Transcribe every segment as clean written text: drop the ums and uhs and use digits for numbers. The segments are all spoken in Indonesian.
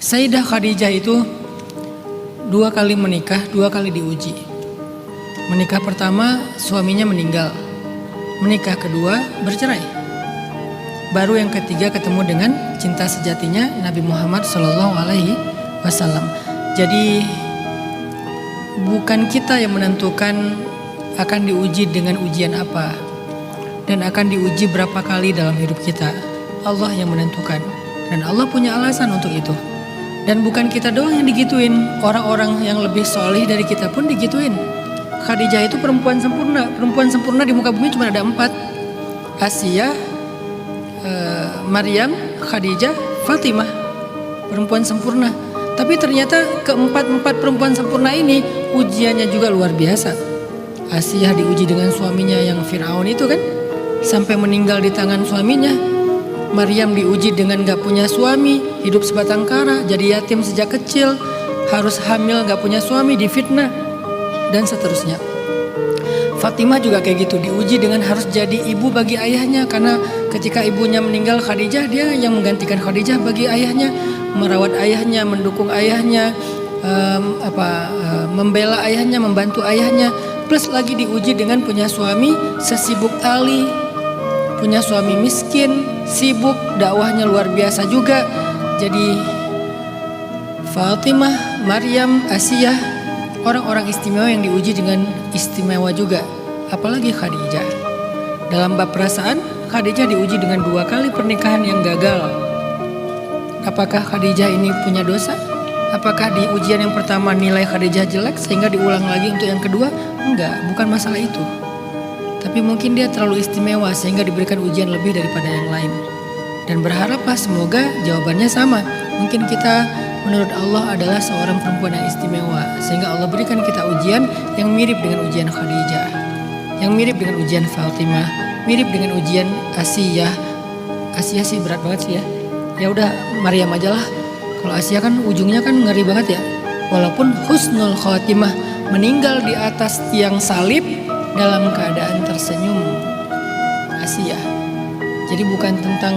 Sayyidah Khadijah itu 2 kali menikah, 2 kali diuji. Menikah pertama suaminya meninggal, menikah kedua bercerai. Baru yang ketiga ketemu dengan cinta sejatinya Nabi Muhammad SAW. Jadi bukan kita yang menentukan akan diuji dengan ujian apa dan akan diuji berapa kali dalam hidup kita. Allah yang menentukan dan Allah punya alasan untuk itu. Dan bukan kita doang yang digituin, orang-orang yang lebih solih dari kita pun digituin. Khadijah itu perempuan sempurna di muka bumi cuma ada 4. Asiyah, Maryam, Khadijah, Fatimah, perempuan sempurna. Tapi ternyata keempat perempuan sempurna ini ujiannya juga luar biasa. Asiyah diuji dengan suaminya yang Fir'aun itu kan, sampai meninggal di tangan suaminya. Maryam diuji dengan gak punya suami, hidup sebatang kara, jadi yatim sejak kecil, harus hamil gak punya suami, difitnah, dan seterusnya. Fatimah juga kayak gitu, diuji dengan harus jadi ibu bagi ayahnya, karena ketika ibunya meninggal Khadijah, dia yang menggantikan Khadijah bagi ayahnya, merawat ayahnya, mendukung ayahnya, membela ayahnya, membantu ayahnya, plus lagi diuji dengan punya suami sesibuk Ali, punya suami miskin, sibuk, dakwahnya luar biasa juga. Jadi Fatimah, Maryam, Asiyah, orang-orang istimewa yang diuji dengan istimewa juga. Apalagi Khadijah. Dalam bab perasaan, Khadijah diuji dengan 2 kali pernikahan yang gagal. Apakah Khadijah ini punya dosa? Apakah di ujian yang pertama nilai Khadijah jelek sehingga diulang lagi untuk yang kedua? Enggak, bukan masalah itu. Tapi mungkin dia terlalu istimewa sehingga diberikan ujian lebih daripada yang lain. Dan berharaplah semoga jawabannya sama. Mungkin kita menurut Allah adalah seorang perempuan yang istimewa, sehingga Allah berikan kita ujian yang mirip dengan ujian Khadijah, yang mirip dengan ujian Fatimah, mirip dengan ujian Asiyah. Asiyah sih berat banget sih ya. Ya udah Maryam aja lah. Kalau Asiyah kan ujungnya kan ngeri banget ya. Walaupun husnul khatimah, meninggal di atas tiang salib dalam keadaan tersenyum. Asiyah. Jadi bukan tentang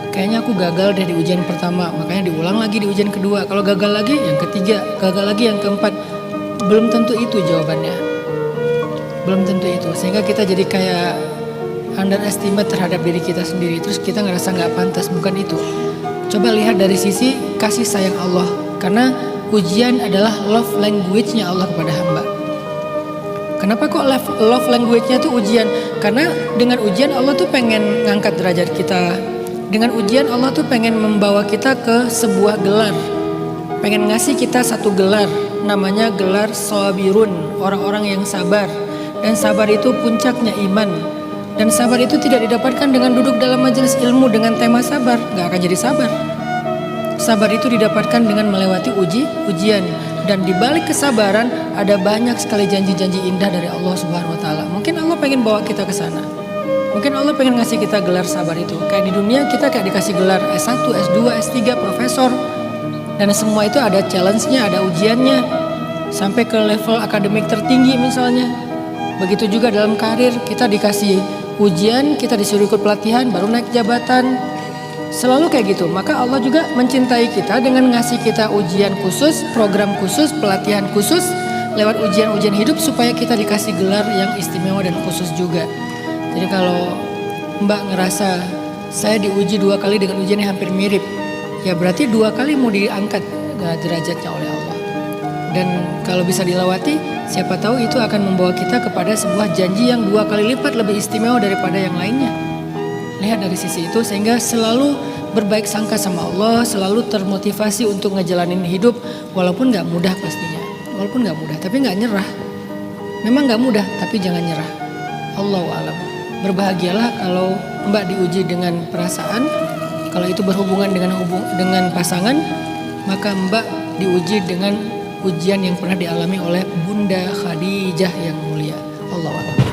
kayaknya aku gagal deh di ujian pertama, makanya diulang lagi di ujian kedua. Kalau gagal lagi yang ketiga, gagal lagi yang keempat. Belum tentu itu jawabannya. Belum tentu itu. Sehingga kita jadi kayak underestimate terhadap diri kita sendiri. Terus kita ngerasa gak pantas, bukan itu. Coba lihat dari sisi kasih sayang Allah. Karena ujian adalah love language-nya Allah kepada hamba. Kenapa kok love language-nya tuh ujian? Karena dengan ujian Allah tuh pengen ngangkat derajat kita. Dengan ujian Allah tuh pengen membawa kita ke sebuah gelar. Pengen ngasih kita satu gelar. Namanya gelar sabirun, orang-orang yang sabar. Dan sabar itu puncaknya iman. Dan sabar itu tidak didapatkan dengan duduk dalam majelis ilmu dengan tema sabar. Gak akan jadi sabar. Sabar itu didapatkan dengan melewati ujian. Dan di balik kesabaran ada banyak sekali janji-janji indah dari Allah Subhanahu wa taala. Mungkin Allah pengen bawa kita ke sana. Mungkin Allah pengen ngasih kita gelar sabar itu. Kayak di dunia kita kayak dikasih gelar S1, S2, S3, profesor. Dan semua itu ada challenge-nya, ada ujiannya. Sampai ke level akademik tertinggi misalnya. Begitu juga dalam karir, kita dikasih ujian, kita disuruh ikut pelatihan, baru naik jabatan. Selalu kayak gitu. Maka Allah juga mencintai kita dengan ngasih kita ujian khusus, program khusus, pelatihan khusus, lewat ujian-ujian hidup supaya kita dikasih gelar yang istimewa dan khusus juga. Jadi kalau Mbak ngerasa saya diuji 2 kali dengan ujian yang hampir mirip, ya berarti 2 kali mau diangkat derajatnya oleh Allah. Dan kalau bisa dilewati, siapa tahu itu akan membawa kita kepada sebuah janji yang 2 kali lipat lebih istimewa daripada yang lainnya. Lihat dari sisi itu sehingga selalu berbaik sangka sama Allah, selalu termotivasi untuk ngejalanin hidup walaupun gak mudah pastinya. Walaupun gak mudah, tapi gak nyerah. Memang gak mudah, tapi jangan nyerah. Allahu a'lam. Berbahagialah kalau Mbak diuji dengan perasaan. Kalau itu berhubungan dengan pasangan, maka Mbak diuji dengan ujian yang pernah dialami oleh Bunda Khadijah yang mulia. Allahu a'lam.